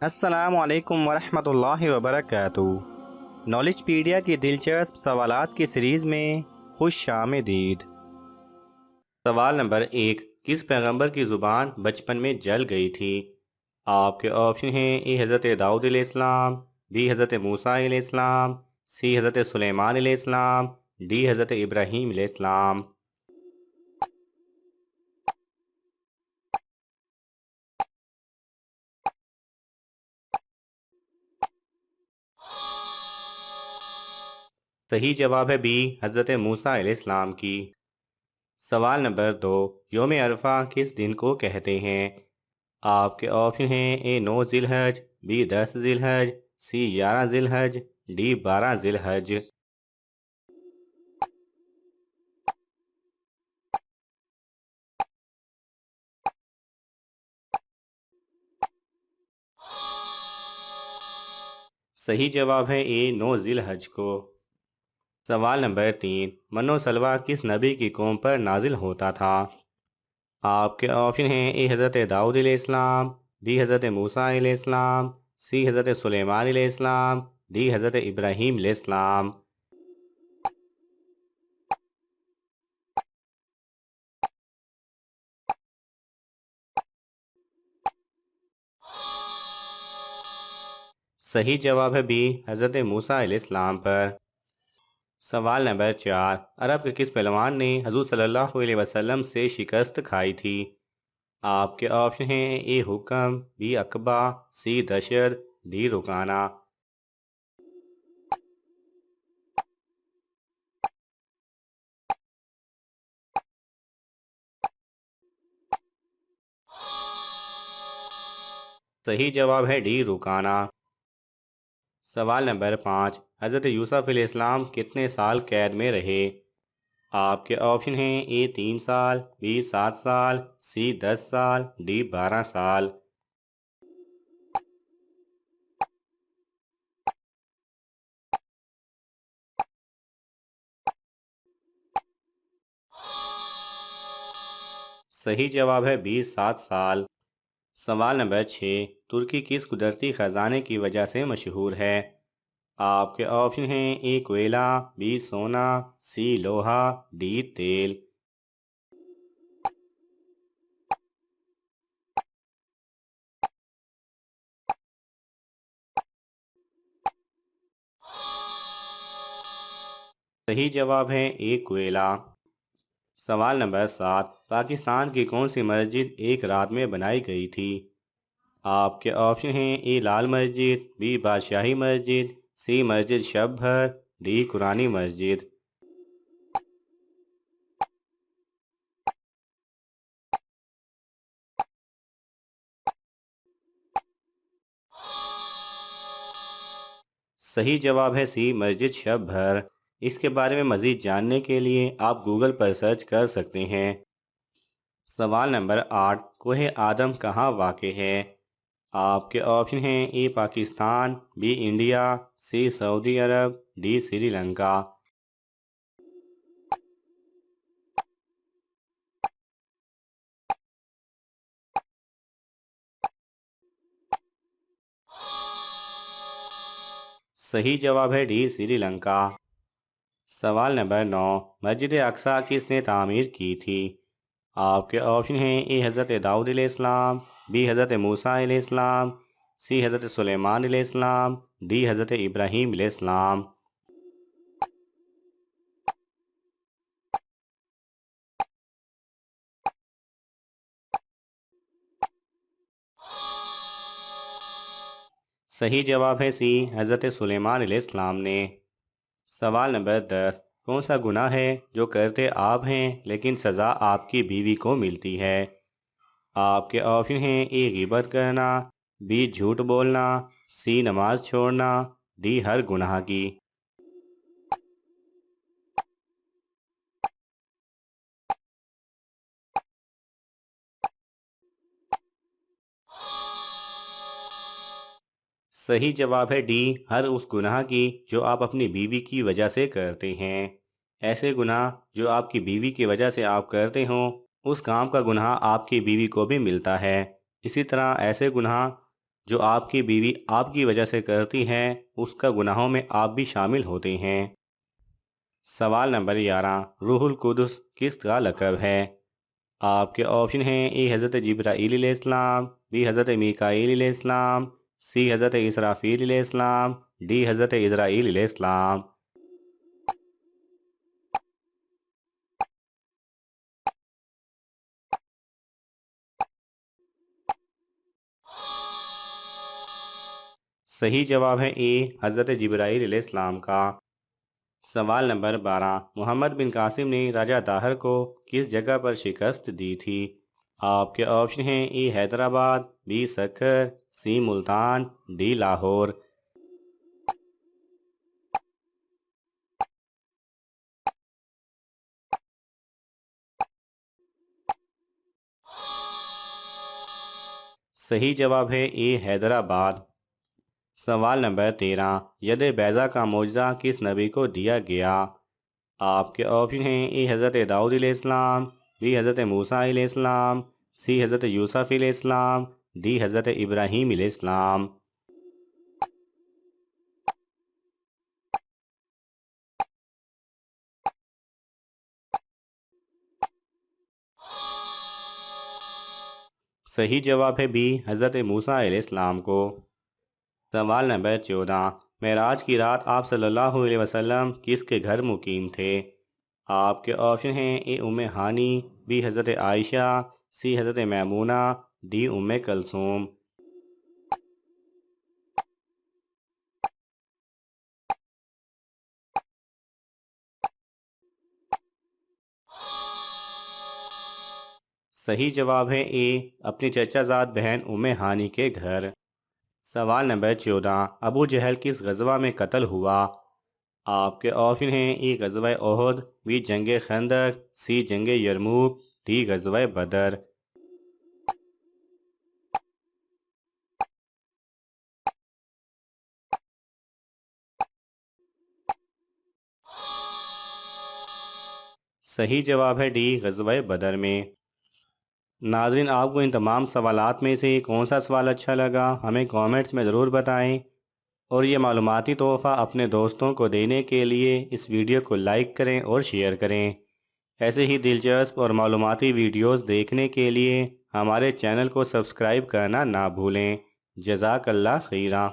السلام علیکم ورحمۃ اللہ وبرکاتہ۔ نالج پیڈیا کی دلچسپ سوالات کی سیریز میں خوش آمدید۔ سوال نمبر 1، کس پیغمبر کی زبان بچپن میں جل گئی تھی؟ آپ کے آپشن ہیں: اے حضرت داؤد علیہ السلام، بی حضرت موسیٰ علیہ السلام، سی حضرت سلیمان علیہ السلام، ڈی حضرت ابراہیم علیہ السلام۔ صحیح جواب ہے بی، حضرت موسیٰ علیہ السلام کی۔ سوال نمبر 2، یوم عرفہ کس دن کو کہتے ہیں؟ آپ کے آپشن ہیں: اے 9 ذی الحج، بی 10 ذی الحج، سی 11 ذی الحج، ڈی 12 ذی الحج۔ صحیح جواب ہے اے 9 ذی الحج کو۔ سوال نمبر 3، من و سلویٰ کس نبی کی قوم پر نازل ہوتا تھا؟ آپ کے آپشن ہیں: اے حضرت داؤد علیہ السلام، بی حضرت موسیٰ علیہ السلام، سی حضرت سلیمان علیہ السلام، ڈی حضرت ابراہیم علیہ السلام۔ صحیح جواب ہے بی، حضرت موسیٰ علیہ السلام پر۔ سوال نمبر 4، عرب کے کس پہلوان نے حضور صلی اللہ علیہ وسلم سے شکست کھائی تھی؟ آپ کے آپشن ہیں: اے حکم، be Aqaba, C دشر، D Rukana. صحیح جواب ہے ڈی رکانہ۔ سوال نمبر 5، حضرت یوسف علیہ السلام کتنے سال قید میں رہے؟ آپ کے آپشن ہیں: اے 3 سال، بی 7 سال، سی 10 سال، ڈی 12 سال۔ صحیح جواب ہے بی 7 سال۔ سوال نمبر 6، ترکی کس قدرتی خزانے کی وجہ سے مشہور ہے؟ آپ کے آپشن ہیں: اے کوئلہ، بی سونا، سی لوہا، ڈی تیل۔ صحیح جواب ہے اے کوئلہ۔ سوال نمبر 7، پاکستان کی کون سی مسجد ایک رات میں بنائی گئی تھی؟ آپ کے آپشن ہیں: اے لال مسجد، بی بادشاہی مسجد، سی مسجد شب بھر، ڈی قرآنی مسجد۔ صحیح جواب ہے سی مسجد شب بھر۔ اس کے بارے میں مزید جاننے کے لیے آپ گوگل پر سرچ کر سکتے ہیں۔ سوال نمبر 8، کوہ آدم کہاں واقع ہے؟ آپ کے آپشن ہیں: اے پاکستان، بی انڈیا، سی سعودی عرب، ڈی سری لنکا۔ صحیح جواب ہے ڈی سری لنکا۔ سوال نمبر 9، مسجد اقصی کس نے تعمیر کی تھی؟ آپ کے آپشن ہیں: اے حضرت داؤد علیہ السلام، بی حضرت موسیٰ علیہ السلام، سی حضرت سلیمان علیہ السلام، ڈی حضرت ابراہیم علیہ السلام۔ صحیح جواب ہے سی، حضرت سلیمان علیہ السلام نے۔ سوال نمبر 10، کون سا گناہ ہے جو کرتے آپ ہیں لیکن سزا آپ کی بیوی کو ملتی ہے؟ آپ کے آپشن ہیں: اے غیبت کرنا، بی جھوٹ بولنا، سی نماز چھوڑنا، ڈی ہر گناہ کی۔ صحیح جواب ہے ڈی، ہر اس گناہ کی جو آپ اپنی بیوی کی وجہ سے کرتے ہیں۔ ایسے گناہ جو آپ کی بیوی کی وجہ سے آپ کرتے ہوں، اس کام کا گناہ آپ کی بیوی کو بھی ملتا ہے۔ اسی طرح ایسے گناہ جو آپ کی بیوی آپ کی وجہ سے کرتی ہیں اس کا گناہوں میں آپ بھی شامل ہوتے ہیں۔ سوال نمبر 11، روح القدس کس کا لقب ہے؟ آپ کے آپشن ہیں: اے حضرت جبرائیل علیہ السلام، بی حضرت میکائیل علیہ السلام، سی حضرت اسرافیل علیہ السلام، ڈی حضرت اسرائیل علیہ السلام۔ صحیح جواب ہے اے حضرت جبرائیل علیہ السلام کا۔ سوال نمبر 12، محمد بن قاسم نے راجہ طاہر کو کس جگہ پر شکست دی تھی؟ آپ کے آپشن ہیں: A Hyderabad, B Sukkur, C Multan, D Lahore. صحیح جواب ہے اے حیدرآباد۔ سوال نمبر 13، ید بیضا کا معجزہ کس نبی کو دیا گیا؟ آپ کے آپشن ہیں: اے حضرت داؤد علیہ السلام، بی حضرت موسیٰ علیہ السلام، سی حضرت یوسف علیہ السلام، ڈی حضرت ابراہیم علیہ السلام۔ صحیح جواب ہے بی حضرت موسیٰ علیہ السلام کو۔ سوال نمبر 14، معراج کی رات آپ صلی اللہ علیہ وسلم کس کے گھر مقیم تھے؟ آپ کے آپشن ہیں: اے ام ہانی، بی حضرت عائشہ، سی حضرت میمونہ، ڈی ام کلثوم۔ صحیح جواب ہے اے اپنی چچا زاد بہن ام ہانی کے گھر۔ سوال نمبر 14، ابو جہل کس غزوہ میں قتل ہوا؟ آپ کے آپشن ہیں: اے غزوہ احد، بی جنگ خندق، سی جنگ یرموک، ڈی غزوہ بدر۔ صحیح جواب ہے ڈی غزوہ بدر میں۔ ناظرین، آپ کو ان تمام سوالات میں سے کون سا سوال اچھا لگا ہمیں کامنٹس میں ضرور بتائیں، اور یہ معلوماتی تحفہ اپنے دوستوں کو دینے کے لیے اس ویڈیو کو لائک کریں اور شیئر کریں۔ ایسے ہی دلچسپ اور معلوماتی ویڈیوز دیکھنے کے لیے ہمارے چینل کو سبسکرائب کرنا نہ بھولیں۔ جزاک اللہ خیرہ۔